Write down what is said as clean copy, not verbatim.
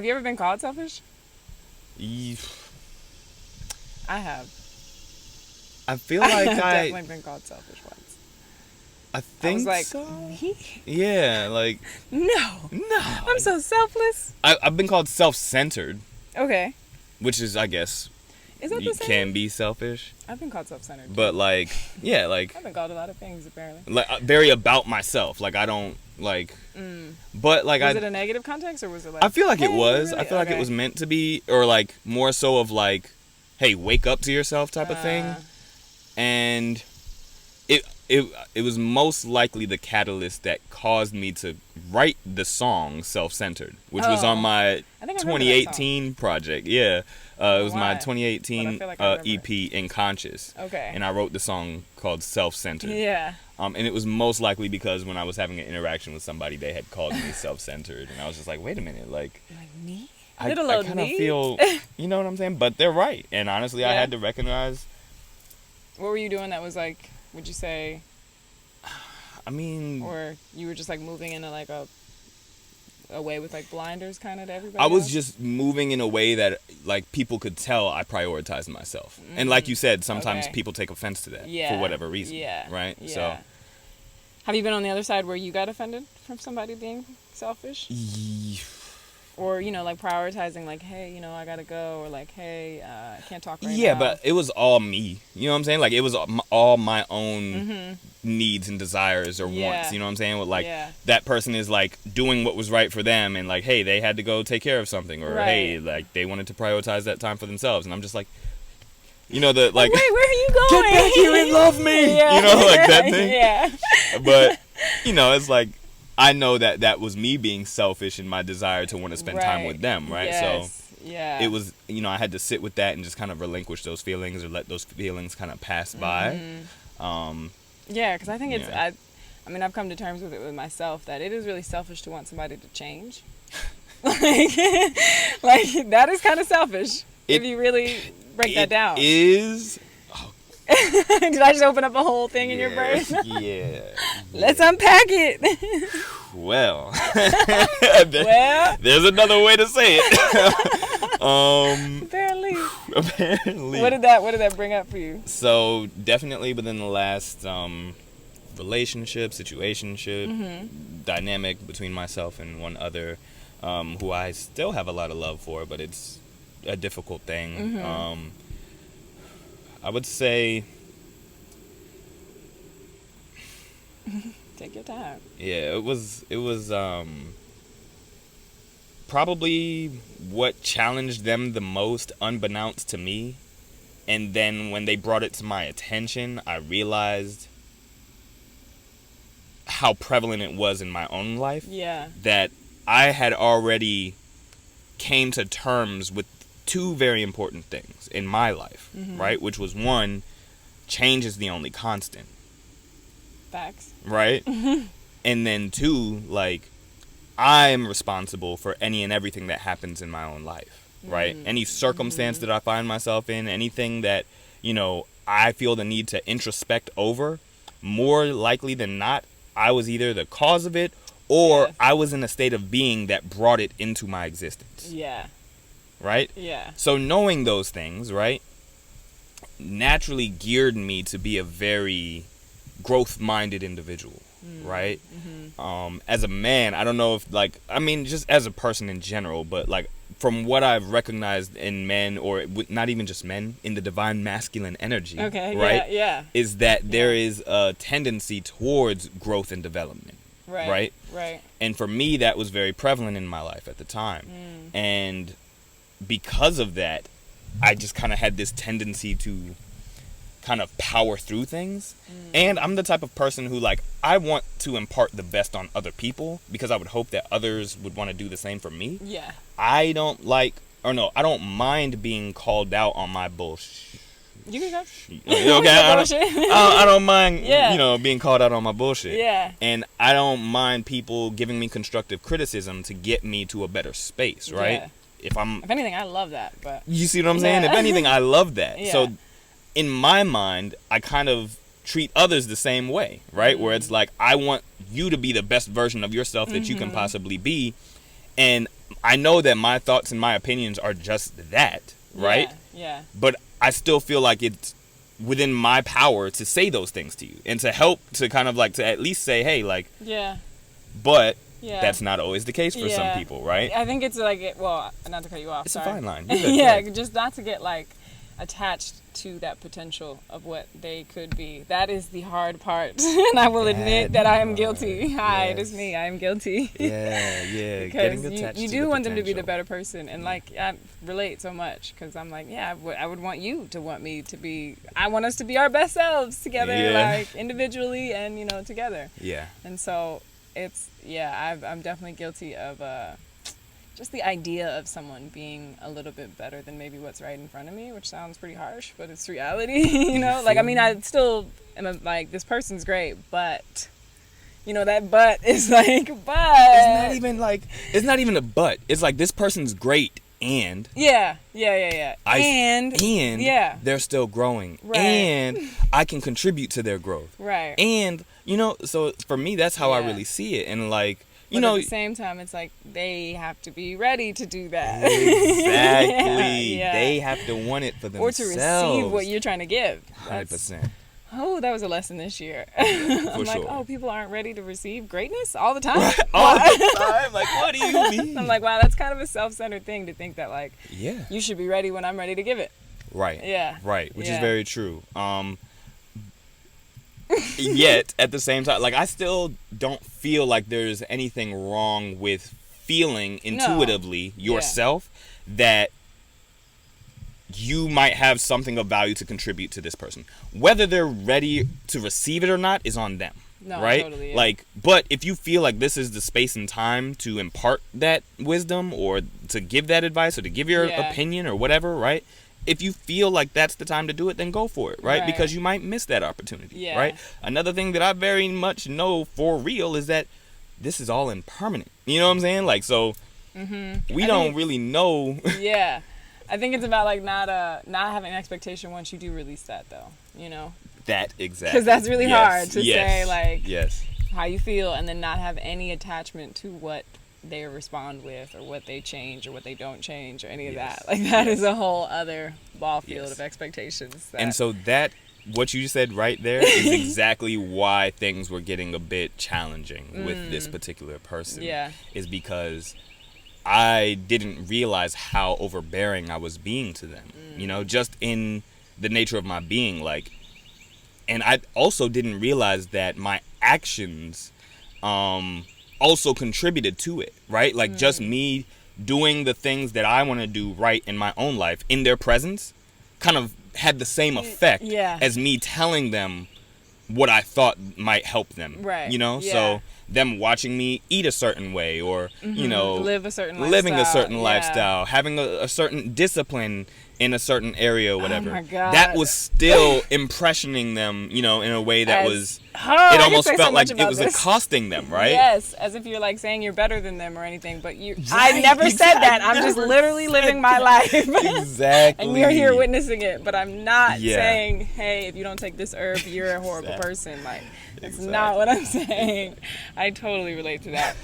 Have you ever been called selfish? Ye- I have. I feel like I've I definitely been called selfish once. I I was think like, so. me? Yeah, like No. no. I'm so selfless. I've been called self-centered, Okay. which is, I guess, Is that you the same? can be selfish, I've been called self-centered. but like, yeah, like I've been called a lot of things, apparently. very about myself. Like I don't like, but like Was it a negative context, or was it like... I feel like it hey, was. really? I feel like it Okay. was meant to be, or like more so of like, hey, wake up to yourself type of thing. And it was most likely the catalyst that caused me to write the song Self-Centered, which was on my I think I remember that song. 2018 project. Yeah. It was my Why? 2018 But I feel like I remember EP, In Conscious. Okay. And I wrote the song called Self-Centered. Yeah. And it was most likely because when I was having an interaction with somebody, they had called me self-centered. And I was just like, wait a minute, like... Like, me? I Little old kind of me? feel... You know what I'm saying? But they're right. And honestly, I Yeah. had to recognize... What were you doing that was like, would you say, I mean... or you were just like moving into like a way with like blinders kind of to everybody I was else? just moving in a way that like people could tell I prioritized myself. And like you said, sometimes Okay. people take offense to that Yeah. for whatever reason. Yeah. Right? Yeah. So... Have you been on the other side where you got offended from somebody being selfish? Or, you know, like prioritizing like, hey, you know, I gotta go, or like, hey, I can't talk right now. Yeah, but it was all me. You know what I'm saying? Like, it was all my own needs and desires or Yeah. wants. You know what I'm saying? With like, Yeah. that person is like doing what was right for them, and like, hey, they had to go take care of something, or hey, Right. like they wanted to prioritize that time for themselves, and I'm just like, you know, the like, Wait, where are you going? get back here and love me. Yeah. You know, like that thing. Yeah. But you know, it's like I know that that was me being selfish in my desire to want to spend time with them, right? Yes. So. Yeah. It was, you know, I had to sit with that and just kind of relinquish those feelings or let those feelings kind of pass by. Yeah, because I think it's, Yeah. I mean, I've come to terms with it with myself that it is really selfish to want somebody to change. like that is kind of selfish if you really break that down. It is. Did I just open up a whole thing in your brain? Yeah. Let's unpack it. Well. Well. There's another way to say it. Apparently. Apparently. What did that bring up for you? So definitely within the last relationship, situationship, dynamic between myself and one other, who I still have a lot of love for, but it's a difficult thing. I would say, Take your time. yeah, it was probably what challenged them the most, unbeknownst to me. And then when they brought it to my attention, I realized how prevalent it was in my own life. Yeah. That I had already came to terms with two very important things in my life, right? Which was, one, change is the only constant, Facts. right? And then two, like, I'm responsible for any and everything that happens in my own life, right? Any circumstance that I find myself in, anything that, you know, I feel the need to introspect over, more likely than not, I was either the cause of it or Yes. I was in a state of being that brought it into my existence. Yeah. Right? Yeah. So knowing those things, right, naturally geared me to be a very growth-minded individual, right? As a man, I don't know if, like, I mean, just as a person in general, but, like, from what I've recognized in men, or not even just men, in the divine masculine energy, Okay. right, Yeah. is that there is a tendency towards growth and development. Right. And for me, that was very prevalent in my life at the time. And because of that, I just kind of had this tendency to kind of power through things. And I'm the type of person who, like, I want to impart the best on other people because I would hope that others would want to do the same for me. Yeah. I don't mind being called out on my bullshit. You can go. Okay, I don't mind, Yeah. you know, being called out on my bullshit. Yeah. And I don't mind people giving me constructive criticism to get me to a better space, right? Yeah. If anything, I love that. But you see what I'm saying? Yeah. If anything, I love that. Yeah. So in my mind, I kind of treat others the same way, right? Where it's like, I want you to be the best version of yourself that you can possibly be. And I know that my thoughts and my opinions are just that, right? Yeah. But I still feel like it's within my power to say those things to you and to help to kind of like to at least say, hey, like, Yeah. but Yeah. that's not always the case for some Yeah. people, right? I think it's like, well, not to cut you off. It's sorry. a fine line. You're good, Yeah, good. just not to get like attached to that potential of what they could be. That is the hard part, and I will admit that I am guilty. Hi, it is me. I am guilty. Yeah, Because getting attached you to do the want them to be the potential. better person, and like I relate so much because I'm like, yeah, I would want you to want me to be. I want us to be our best selves together, Yeah. like individually and together. Yeah. And so it's I'm definitely guilty of just the idea of someone being a little bit better than maybe what's right in front of me, which sounds pretty harsh, but it's reality. Like I mean, I still am like, this person's great, but that but is like, but It's not even a but. It's like, this person's great and yeah. and yeah, they're still growing, Right. and I can contribute to their growth, right. and so for me that's how I Yeah. really see it. And like, But at the same time, it's like they have to be ready to do that. exactly. Yeah. They have to want it for Or themselves. to receive what you're trying to give. 100%. Oh, that was a lesson this year. I'm like, sure. oh, people aren't ready to receive greatness all the time. All the time. Like, what do you mean? I'm like, wow, that's kind of a self-centered thing to think that like, Yeah. you should be ready when I'm ready to give it. Right. Yeah. Right. Which is Yeah. very true. Yet at the same time, like, I still don't feel like there's anything wrong with feeling intuitively yourself that you might have something of value to contribute to this person. Whether they're ready to receive it or not is on them. No, right? totally, yeah. Like, but if you feel like this is the space and time to impart that wisdom or to give that advice or to give your Yeah. opinion or whatever, right? If you feel like that's the time to do it, then go for it, right? Right. Because you might miss that opportunity, Yeah. right? Another thing that I very much know for real is that this is all impermanent. You know what I'm saying? Like, so we don't really know. Yeah. I think it's about like not having an expectation once you do release that though, That exactly. Because that's really hard to Yes. say like Yes. how you feel and then not have any attachment to what they respond with or what they change or what they don't change or any of Yes. that. Like that is a whole other ball field Yes. of expectations. And so that, what you said right there is exactly why things were getting a bit challenging with this particular person. Yeah. Is because I didn't realize how overbearing I was being to them, just in the nature of my being. Like, and I also didn't realize that my actions also contributed to it, right? Like, just me doing the things that I want to do right in my own life in their presence kind of had the same effect Yeah. as me telling them what I thought might help them. Right. So Yeah. them watching me eat a certain way or, live a certain lifestyle. living a certain Yeah. lifestyle, having a certain discipline in a certain area or whatever. Oh my God. That was still impressioning them, in a way that As- it I could almost say so felt like much it about was this. accosting them, right? Yes, as if you're like saying you're better than them or anything, but I Right, never said exactly. that. I'm just Never literally said living my life. Exactly. And you're here witnessing it, but I'm not Yeah. saying, hey, if you don't take this herb, you're a horrible Exactly. person. Like, that's Exactly. not what I'm saying. I totally relate to that.